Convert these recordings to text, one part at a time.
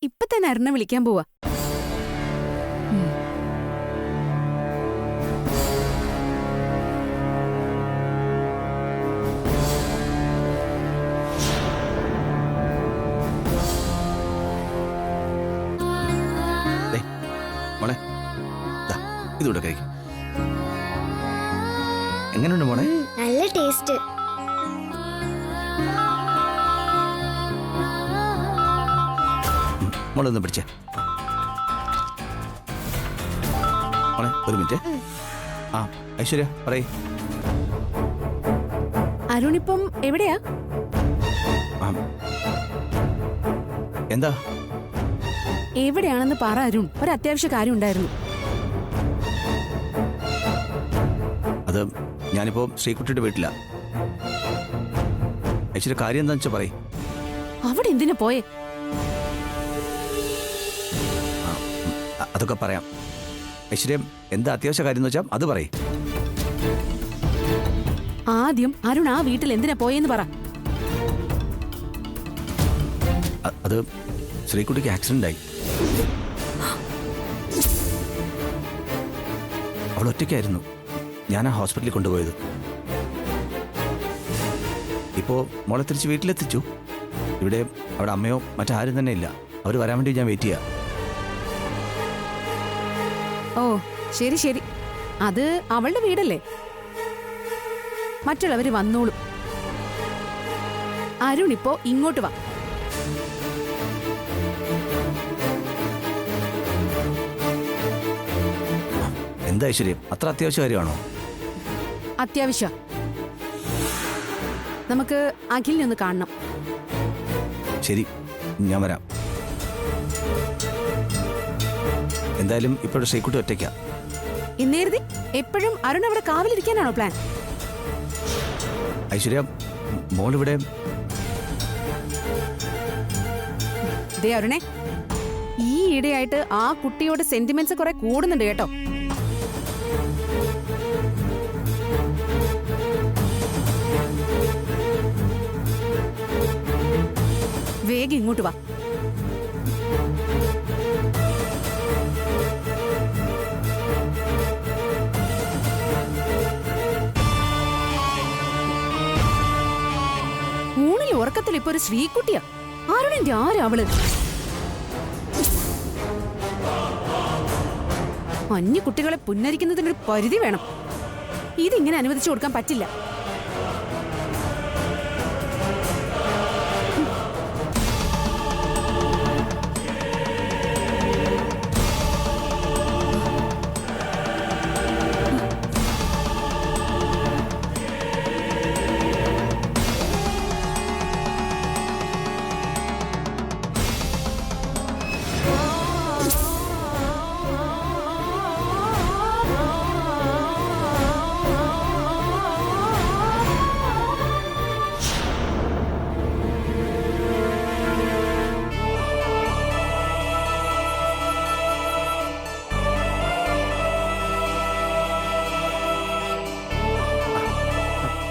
ഇപ്പൊ തന്നെ അരുണിനെ വിളിക്കാൻ പോവാ. മോളെ ഇതൂടെ കഴിക്കും. എങ്ങനെയുണ്ട് മോളെ? നല്ല ടേസ്റ്റ്. മോളെ ഒന്ന് പിടിച്ചേ. മോളെ ഒരു മിനിറ്റ്. ആ ഐശ്വര്യ പറയ്. അരുണിപ്പം എവിടെയാ? എന്താ? എവിടെയാണെന്ന് പറ അരുൺ, ഒരു അത്യാവശ്യ കാര്യം ഉണ്ടായിരുന്നു. അത് ഞാനിപ്പോ ശ്രീകുട്ടിയുടെ വീട്ടിലാ. ഐശ്വര്യ കാര്യം എന്താന്ന് വെച്ചാ പറയ്. അവിടെ എന്തിനാ പോയേ? അതൊക്കെ പറയാം. ഐശ്വര്യം എന്താ അത്യാവശ്യ കാര്യം എന്ന് വെച്ചാൽ അത് പറയ്. ആദ്യം അരുൺ ആ വീട്ടിൽ എന്തിനാ പോയെന്ന് പറ. അത് ശ്രീകുട്ടിക്ക് ആക്സിഡന്റ് ആയി. അവൾ ഒറ്റയ്ക്കായിരുന്നു. ഞാനാ ഹോസ്പിറ്റലിൽ കൊണ്ടുപോയത്. ഇപ്പോ മോളെ തിരിച്ച് വീട്ടിലെത്തിച്ചു. ഇവിടെ അവിടെ അമ്മയോ മറ്റാരും തന്നെ ഇല്ല. അവർ വരാൻ വേണ്ടി ഞാൻ വെയിറ്റ് ചെയ്യാം. ഓ ശരി ശരി, അത് അവളുടെ വീടല്ലേ, മറ്റുള്ളവര് വന്നോളും. അരുൺ ഇപ്പോ ഇങ്ങോട്ട് വാ. എന്താ ഐശ്വര്യം, അത്ര അത്യാവശ്യ കാര്യമാണോ? അത്യാവശ്യം. നമുക്ക് അഖിലിനെ ഒന്ന് കാണണം. ശരി, ഞാൻ വരാം. എന്തായാലും ഇപ്പോഴും ശ്രീകുട്ടി ഒറ്റയ്ക്കാ. ഇന്നേരുതി എപ്പോഴും അരുൺ അവിടെ കാവലിരിക്കാനാണോ പ്ലാൻ? ഐശ്വര്യ മോളിവിടെ. ദേ അരുണേ, ഈ ഇടയായിട്ട് ആ കുട്ടിയോട് സെന്റിമെന്റ്സ് കുറെ കൂടുന്നുണ്ട് കേട്ടോ. വേഗം ഇങ്ങോട്ട് വാ. ഊണിൽ ഉറക്കത്തിൽ ഇപ്പൊ ഒരു ശ്രീകുട്ടിയാ. അരുണിന്റെ ആരാവള്? അന്യ കുട്ടികളെ പുന്നരിക്കുന്നതിനൊരു പരിധി വേണം. ഇതിങ്ങനെ അനുവദിച്ചു കൊടുക്കാൻ പറ്റില്ല.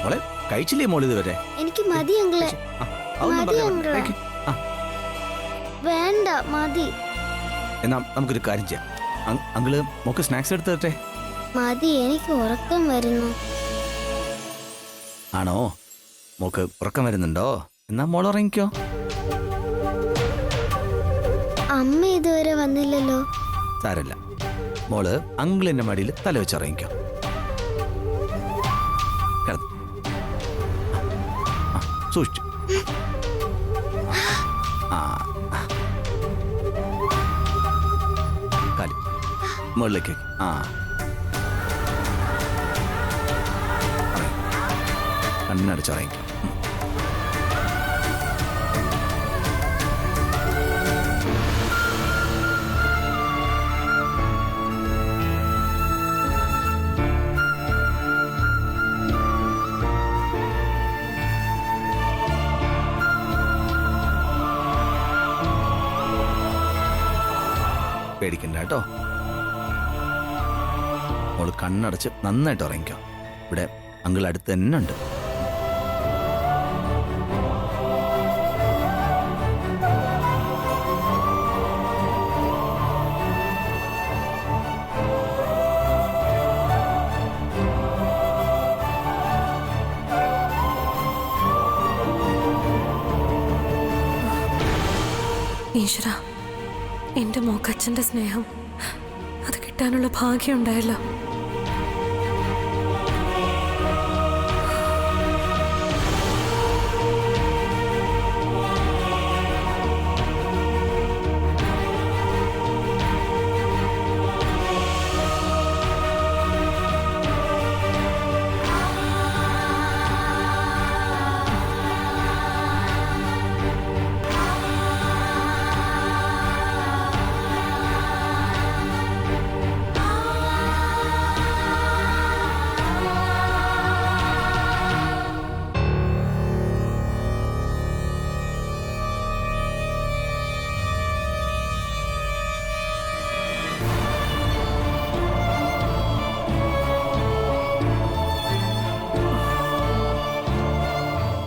മോളെ കഴിച്ചില്ലേ മോൾ ഇതുവരെ? എനിക്ക് മതി അങ്കിളെ. മതി അങ്കിളെ. വേണ്ട മതി. എന്നാ നമുക്കൊരു കാര്യം ചെയ്യാം. അങ്കിള് മോക്ക് സ്നാക്സ് എടുത്ത് തരട്ടെ? മതി, എനിക്ക് ഉറക്കം വരുന്നു. ആണോ? മോക്ക് ഉറക്കം വരുന്നുണ്ടോ? എന്നാ മോൾ ഉറങ്ങിക്കോ. അമ്മ ഇതുവരെ വന്നില്ലല്ലോ. സാരല്ല, മോള് അങ്കിളിന്റെ മടിയിൽ തല വെച്ച് ഉറങ്ങിക്കോ. സൂക്ഷിച്ചു. കാലി മുകളിലേക്ക്. കണ്ണടച്ചുറങ്ങിക്കോ. പേടിക്കണ്ട കേട്ടോ. മോള് കണ്ണടച്ച് നന്നായിട്ട് ഉറങ്ങിക്കോ. ഇവിടെ അങ്കിൾ അടുത്ത് തന്നെ ഉണ്ട്. ഈശ്വര, എന്റെ മോക്കച്ഛന്റെ സ്നേഹം അത് കിട്ടാനുള്ള ഭാഗ്യം ഉണ്ടായല്ലോ.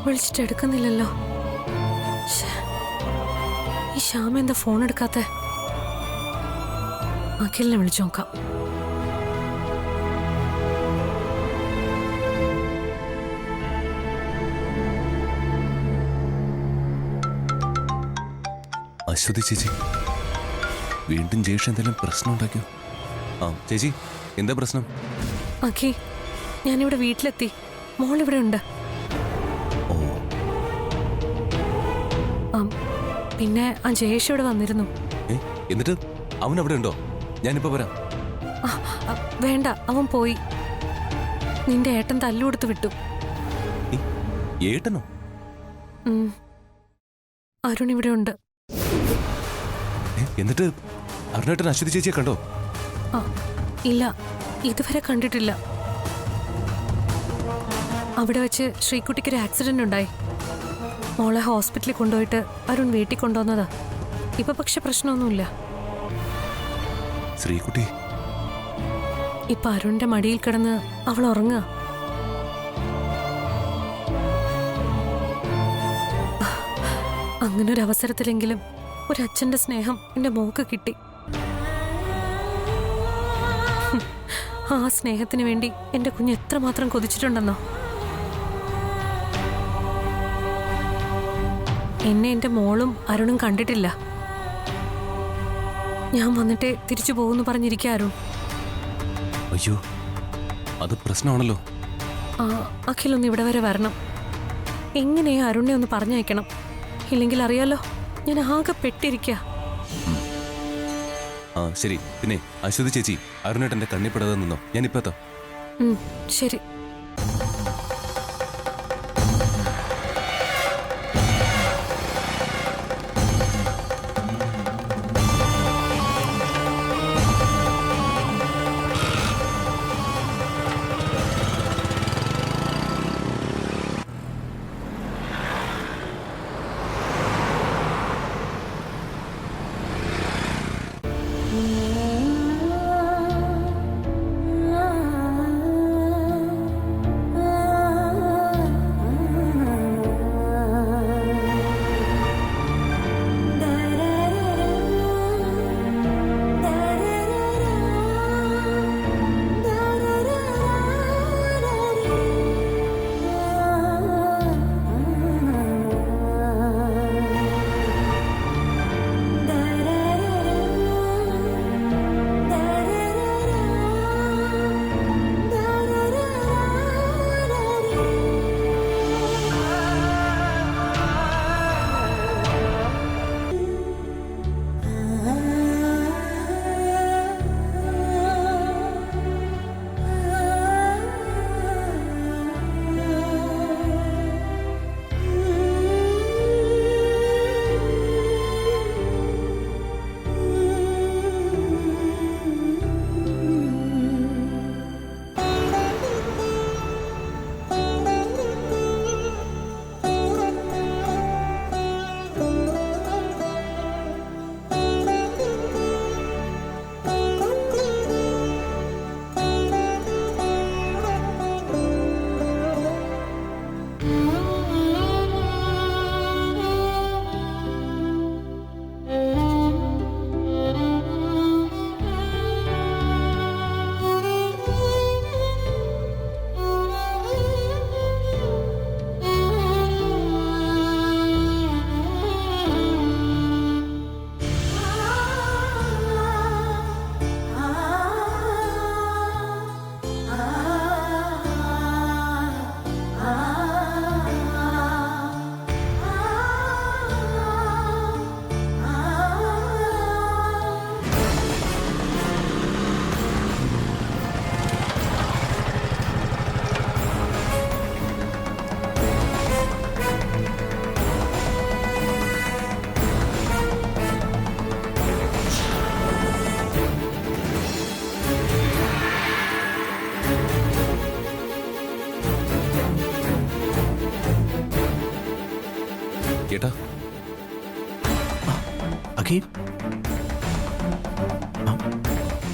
വിളിച്ചിട്ട് എടുക്കുന്നില്ലല്ലോ. ഈ ശ്യാമ എന്താ ഫോൺ എടുക്കാത്തെ? അഖിലിനെ വിളിച്ചു നോക്കാം. അശ്വതി ചേച്ചി, വീണ്ടും ജയേഷ് എന്തെങ്കിലും പ്രശ്നം ഉണ്ടാക്കിയോ? ആ ചേച്ചി, എന്താ പ്രശ്നം? അഖി, ഞാനിവിടെ വീട്ടിലെത്തി. മോളിവിടെ ഉണ്ട്. ഓ, പിന്നെ ആ ജയേഷ് ഇവിടെ വന്നിരുന്നു. എന്നിട്ട് അവൻ അവിടെ ഉണ്ടോ? ഞാനിപ്പോ വരാം. വേണ്ട, അവൻ പോയി. നിന്റെ ഏട്ടൻ തല്ലുകൊടുത്ത് വിട്ടു. ഏട്ടനോ? അരുൺ ഇവിടെ ഉണ്ട്. എന്നിട്ട് അരുണേട്ടൻ അശ്വതി ചേച്ചിയെ കണ്ടോ? ഇല്ല, ഇതുവരെ കണ്ടിട്ടില്ല. അവിടെ വെച്ച് ശ്രീകുട്ടിക്കൊരു ആക്സിഡന്റ് ഉണ്ടായി. മോളെ ഹോസ്പിറ്റലിൽ കൊണ്ടുപോയിട്ട് അരുൺ വീട്ടിൽ കൊണ്ടുവന്നതാ. ഇപ്പൊ പക്ഷെ പ്രശ്നമൊന്നുമില്ല. ശ്രീകുട്ടി ഇപ്പൊ അരുണിന്റെ മടിയിൽ കിടന്ന് അവൾ ഉറങ്ങുക. അങ്ങനൊരു അവസരത്തിലെങ്കിലും ഒരു അച്ഛന്റെ സ്നേഹം എന്റെ മോക്ക് കിട്ടി. ആ സ്നേഹത്തിന് വേണ്ടി എന്റെ കുഞ്ഞ് എത്രമാത്രം കൊതിച്ചിട്ടുണ്ടെന്നോ. എന്നെ എന്റെ മോളും അരുണും കണ്ടിട്ടില്ല. ഞാൻ വന്നിട്ടേ തിരിച്ചു പോകുന്നു പറഞ്ഞിരിക്കുക അരുൺ. അയ്യോ, അത് പ്രശ്നമാണല്ലോ. അഖിലൊന്ന് ഇവിടെ വരെ വരണം. എങ്ങനെയാ അരുണിനെ ഒന്ന് പറഞ്ഞയക്കണം. ഇല്ലെങ്കിൽ അറിയാലോ, ഞാൻ ആകെ പെട്ടിരിക്കുക. ആ ശരി. പിന്നെ അശ്വതി ചേച്ചി അരുണേട്ടന്റെ കണ്ണിപ്പെടാതെ നിന്നോ, ഞാനിപ്പോ എത്താം. ശരി.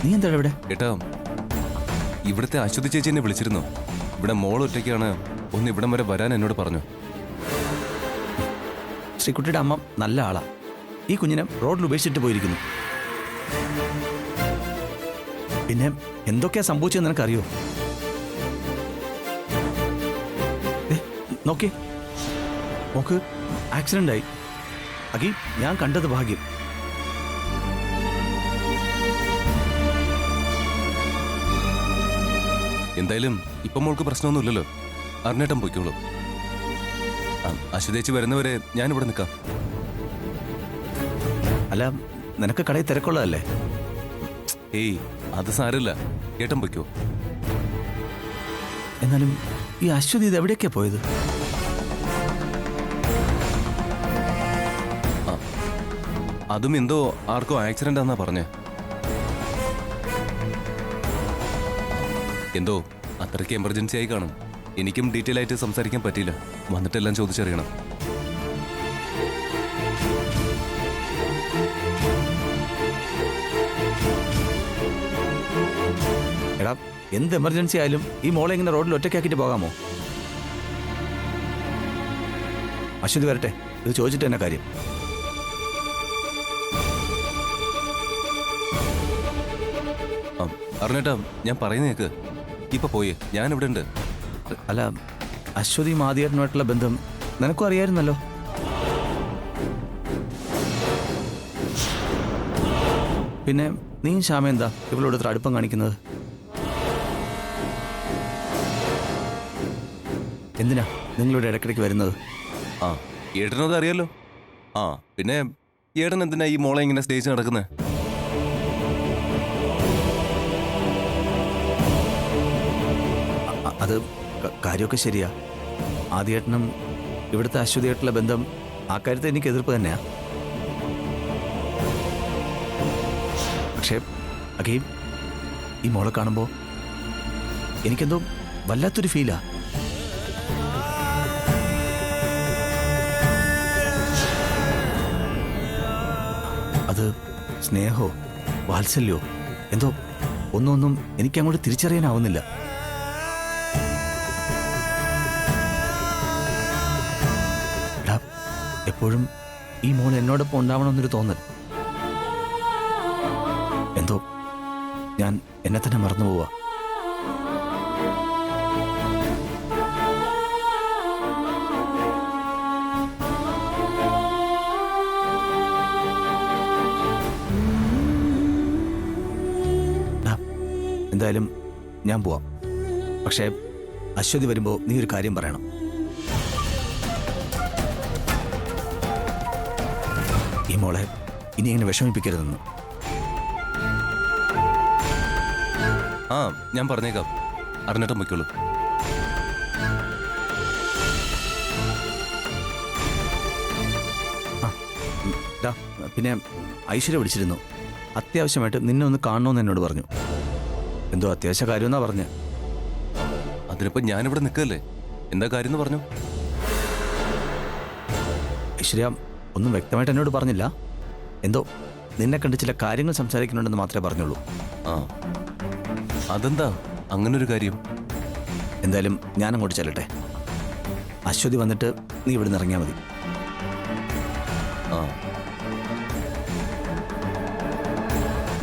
നീ എന്താ ഇവിടെ? ഏട്ടാ, ഇവിടുത്തെ അശ്വതി ചേച്ചി എന്നെ വിളിച്ചിരുന്നു. ഇവിടെ മോൾ ഒറ്റയ്ക്കാണ്, ഒന്ന് ഇവിടം വരെ വരാൻ എന്നോട് പറഞ്ഞു. ശ്രീകുട്ടിയുടെ അമ്മ നല്ല ആളാ. ഈ കുഞ്ഞിനെ റോഡിൽ ഉപേക്ഷിച്ചിട്ട് പോയിരിക്കുന്നു. പിന്നെ എന്തൊക്കെയാ സംഭവിച്ചതെന്ന് നിനക്കറിയോ? നോക്കി നോക്ക്, ആക്സിഡന്റ് ആയി. അകി, ഞാൻ കണ്ടത് ഭാഗ്യം. എന്തായാലും ഇപ്പം മോൾക്ക് പ്രശ്നമൊന്നുമില്ലല്ലോ. അരുണേട്ടൻ പോയിക്കോളൂ. അശ്വതി ചേച്ചി വരുന്നവരെ ഞാനിവിടെ നിൽക്കാം. അല്ല, നിനക്ക് കടയിൽ തിരക്കുള്ളതല്ലേ? ഏയ്, അത് സാരമില്ല. ഏട്ടൻ പൊയ്ക്കോ. എന്നാലും ഈ അശ്വതി ഇത് എവിടേക്കാ പോയത്? അതും എന്തോ ആർക്കോ ആക്സിഡന്റ് ആണെന്നാ പറഞ്ഞേ. എന്തോ അത്രയ്ക്ക് എമർജൻസി ആയി കാണും. എനിക്കും ഡീറ്റെയിൽ ആയിട്ട് സംസാരിക്കാൻ പറ്റിയില്ല. വന്നിട്ടെല്ലാം ചോദിച്ചറിയണം. എടാ, എന്ത് എമർജൻസി ആയാലും ഈ മോളെ ഇങ്ങനെ റോഡിൽ ഒറ്റയ്ക്കാക്കിയിട്ട് പോകാമോ? അശ്വതി വരട്ടെ, ഇത് ചോദിച്ചിട്ട് തന്നെ കാര്യം. അറിഞ്ഞേട്ടാ, ഞാൻ പറയുന്നേക്ക്. ഇപ്പൊ പോയേ, ഞാൻ ഇവിടെ ഉണ്ട്. അല്ല, അശ്വതിയും ആദ്യമായിട്ടുള്ള ബന്ധം നിനക്കും അറിയായിരുന്നല്ലോ. പിന്നെ നീയും ശ്യാമ എന്താ ഇവളോട് ഇത്ര അടുപ്പം കാണിക്കുന്നത്? എന്തിനാ നിങ്ങളിവിടെ ഇടയ്ക്കിടയ്ക്ക് വരുന്നത്? ആ, ഏട്ടനത് അറിയാലോ. ആ, പിന്നെ ഏട്ടൻ എന്തിനാ ഈ മോളെ ഇങ്ങനെ സ്റ്റേജ് നടക്കുന്നത്? അത് കാര്യമൊക്കെ ശരിയാ. ആദ്യേട്ടനും ഇവിടുത്തെ അശ്വതിയായിട്ടുള്ള ബന്ധം ആ കാര്യത്തിൽ എനിക്ക് എതിർപ്പ് തന്നെയാ. പക്ഷേ അകെ, ഈ മോളെ കാണുമ്പോൾ എനിക്കെന്തോ വല്ലാത്തൊരു ഫീലാ. അത് സ്നേഹോ വാത്സല്യോ എന്തോ ഒന്നൊന്നും എനിക്കങ്ങോട്ട് തിരിച്ചറിയാനാവുന്നില്ല. എപ്പോഴും ഈ മോൾ എന്നോടൊപ്പം ഉണ്ടാവണമെന്നൊരു തോന്നൽ. എന്തോ ഞാൻ എന്നെ തന്നെ മറന്നു പോവാ. എന്തായാലും ഞാൻ പോവാം. പക്ഷേ അശ്വതി വരുമ്പോൾ നീ ഒരു കാര്യം പറയണം. ഈ മോളെ ഇനി ഇങ്ങനെ വിഷമിപ്പിക്കരുതെന്ന്. ആ, ഞാൻ പറഞ്ഞേക്കാം. അറിഞ്ഞിട്ടും പൊയ്ക്കോളൂ. പിന്നെ ഐശ്വര്യ വിളിച്ചിരുന്നു. അത്യാവശ്യമായിട്ട് നിന്നെ ഒന്ന് കാണണമെന്ന് എന്നോട് പറഞ്ഞു. എന്തോ അത്യാവശ്യ കാര്യമെന്നാ പറഞ്ഞ്. അതിനിപ്പോ ഞാനിവിടെ നിൽക്കല്ലേ. എന്താ കാര്യം എന്ന് പറഞ്ഞു? ഐശ്വര്യ ഒന്നും വ്യക്തമായിട്ട് എന്നോട് പറഞ്ഞില്ല. എന്തോ നിന്നെ കണ്ട് ചില കാര്യങ്ങൾ സംസാരിക്കുന്നുണ്ടെന്ന് മാത്രമേ പറഞ്ഞുള്ളൂ. ആ, അതെന്താ അങ്ങനൊരു കാര്യം? എന്തായാലും ഞാൻ അങ്ങോട്ട് ചെല്ലട്ടെ. അശ്വതി വന്നിട്ട് നീ ഇവിടെ നിന്ന് ഇറങ്ങിയാൽ മതി. ആ,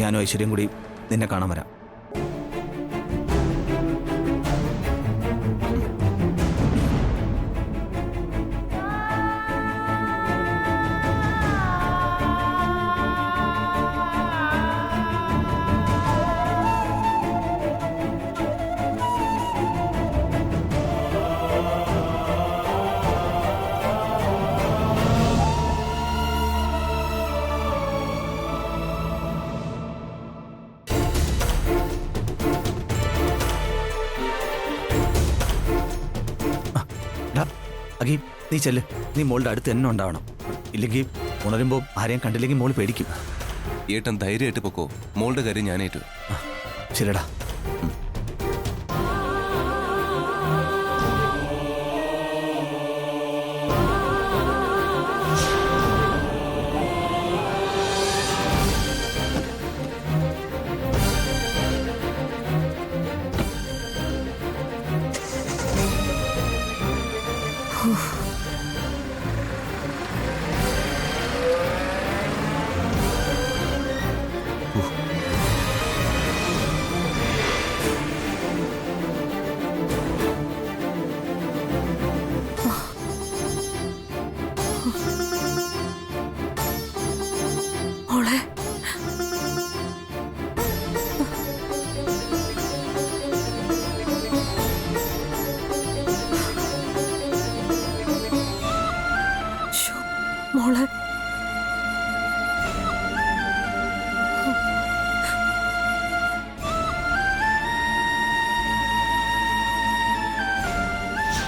ഞാനും ഐശ്വര്യം കൂടി നിന്നെ കാണാൻ വരാം. അകി, നീ ചെല്ല്. നീ മോളുടെ അടുത്ത് തന്നെ ഉണ്ടാവണം. ഇല്ലെങ്കിൽ ഉണരുമ്പോൾ ആരെയും കണ്ടില്ലെങ്കിൽ മോൾ പേടിക്കും. ഏട്ടൻ ധൈര്യമായിട്ട് പൊക്കോ. മോളുടെ കാര്യം ഞാനേറ്റു. ശരിടാ.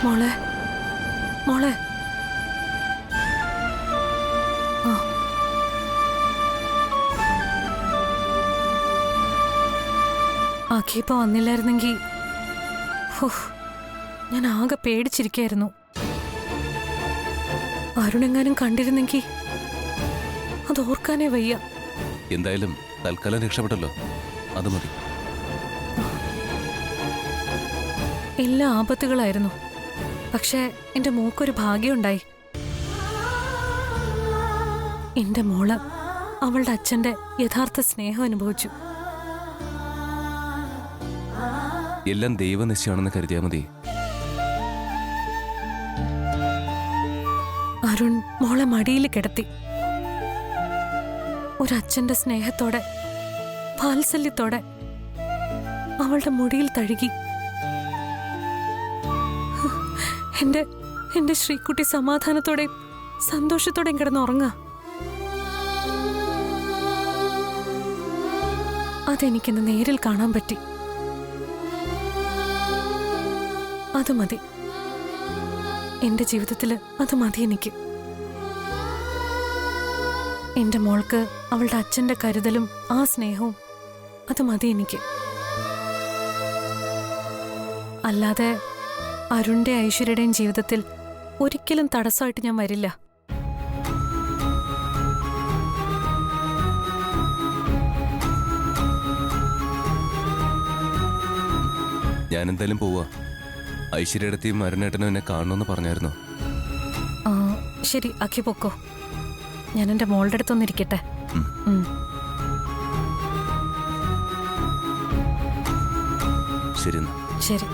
മോളെ മോളെ ആ. ആക്കിയപ്പോ വന്നില്ലായിരുന്നെങ്കി ഞാൻ ആകെ പേടിച്ചിരിക്കായിരുന്നു. അരുണെങ്ങാനും കണ്ടിരുന്നെങ്കി അത് ഓർക്കാനേ വയ്യ. എന്തായാലും തൽക്കാലം രക്ഷപ്പെട്ടല്ലോ, അത് മതി. എല്ലാ ആപത്തുകളായിരുന്നു. പക്ഷേ എന്റെ മോക്കൊരു ഭാഗ്യമുണ്ടായി. എന്റെ മോള് അവളുടെ അച്ഛന്റെ യഥാർത്ഥ സ്നേഹം അനുഭവിച്ചു. എല്ലാം ദൈവനിശ്ചയാണെന്ന് കരുതിയാൽ മതി. അരുൺ മോളെ മടിയിൽ കിടത്തി. ഒരച്ഛന്റെ സ്നേഹത്തോടെ വാത്സല്യത്തോടെ അവളുടെ മുടിയിൽ തഴുകി. എന്റെ ശ്രീകുട്ടി സമാധാനത്തോടെയും സന്തോഷത്തോടെയും കിടന്നുറങ്ങുക. അതെനിക്കിന്ന് നേരിൽ കാണാൻ പറ്റി. അത് മതി. എന്റെ ജീവിതത്തില് അത് മതി എനിക്ക്. എന്റെ മോൾക്ക് അവളുടെ അച്ഛന്റെ കരുതലും ആ സ്നേഹവും അത് മതി എനിക്ക്. അല്ലാതെ അരുണിന്റെ ഐശ്വര്യയുടെയും ജീവിതത്തിൽ ഒരിക്കലും തടസ്സമായിട്ട് ഞാൻ വരില്ല. ഞാൻ എന്തായാലും പോവാ. ഐശ്വര്യടത്തെയും അരുണേട്ടനും എന്നെ കാണണമെന്ന് പറഞ്ഞായിരുന്നു. ശരി, അക്കി പൊക്കോ. ഞാൻ എന്റെ മോളുടെ അടുത്തൊന്നിരിക്കട്ടെ. ശരി എന്നാ. ശരി.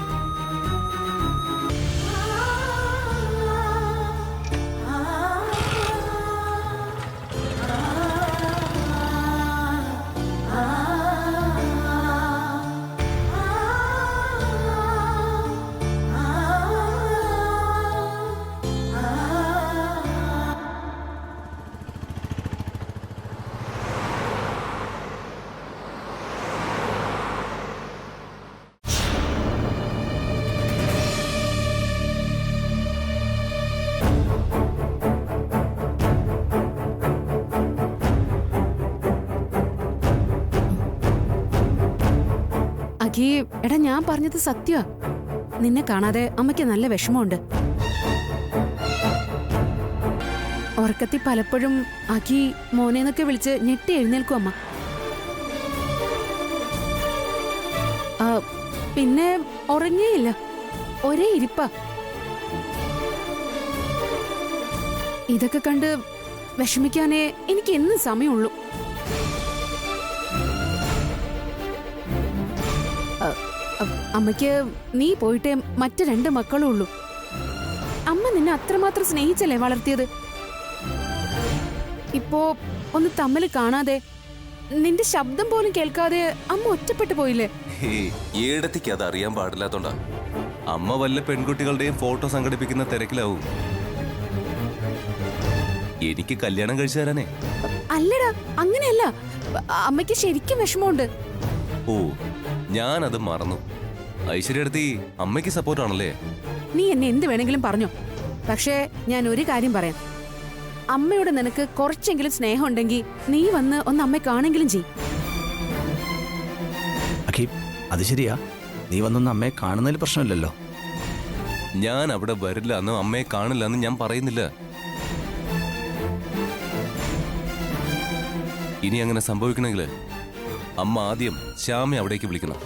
അഖി, എടാ ഞാൻ പറഞ്ഞത് സത്യമാ. നിന്നെ കാണാതെ അമ്മയ്ക്ക് നല്ല വിഷമമുണ്ട്. ഉറക്കത്തിൽ പലപ്പോഴും അഖി മോനേന്നൊക്കെ വിളിച്ച് ഞെട്ടി എഴുന്നേൽക്കും അമ്മ. പിന്നെ ഉറങ്ങിയില്ല, ഒരേ ഇരിപ്പാ. ഇതൊക്കെ കണ്ട് വിഷമിക്കാനേ എനിക്ക് എന്നും സമയമുള്ളൂ. അമ്മയ്ക്ക് നീ പോയിട്ടേ മറ്റു 2 മക്കളും ഉള്ളൂ. അമ്മ നിന്നെ അത്രമാത്രം സ്നേഹിച്ചല്ലേ വളർത്തിയത്. ഇപ്പോ ഒന്ന് തമ്മിൽ കാണാതെ, നിന്റെ ശബ്ദം പോലും കേൾക്കാതെ അമ്മ ഒറ്റപ്പെട്ടു പോയില്ലേ? ഏടത്തേക്ക് അത് അറിയാൻ പാടില്ലാത്തോണ്ടാ. അമ്മ വല്ല പെൺകുട്ടികളുടെയും ഫോട്ടോ സംഘടിപ്പിക്കുന്ന തിരക്കിലാവും. എനിക്ക് കല്യാണം കഴിച്ചു തരാനേ. അല്ലടാ, അങ്ങനെയല്ല. അമ്മയ്ക്ക് ശരിക്കും വിഷമമുണ്ട്. ഓ, ഞാനത് മറന്നു. ഐശ്വര്യടുത്തി അമ്മയ്ക്ക് സപ്പോർട്ടാണല്ലേ? നീ എന്നെ എന്ത് വേണമെങ്കിലും പറഞ്ഞോ. പക്ഷേ ഞാൻ ഒരു കാര്യം പറയാം. അമ്മയോട് നിനക്ക് കുറച്ചെങ്കിലും സ്നേഹം ഉണ്ടെങ്കിൽ നീ വന്ന് ഒന്ന് അമ്മയെ കാണെങ്കിലും ചെയ്. അഖി, അത് ശരിയാ. നീ വന്നൊന്ന് അമ്മയെ കാണുന്നതിൽ പ്രശ്നമില്ലല്ലോ. ഞാൻ അവിടെ വരില്ല എന്ന്, അമ്മയെ കാണില്ല എന്ന് ഞാൻ പറയുന്നില്ല. ഇനി അങ്ങനെ സംഭവിക്കണമെങ്കിൽ അമ്മ ആദ്യം ശ്യാമയെ അവിടേക്ക് വിളിക്കണം.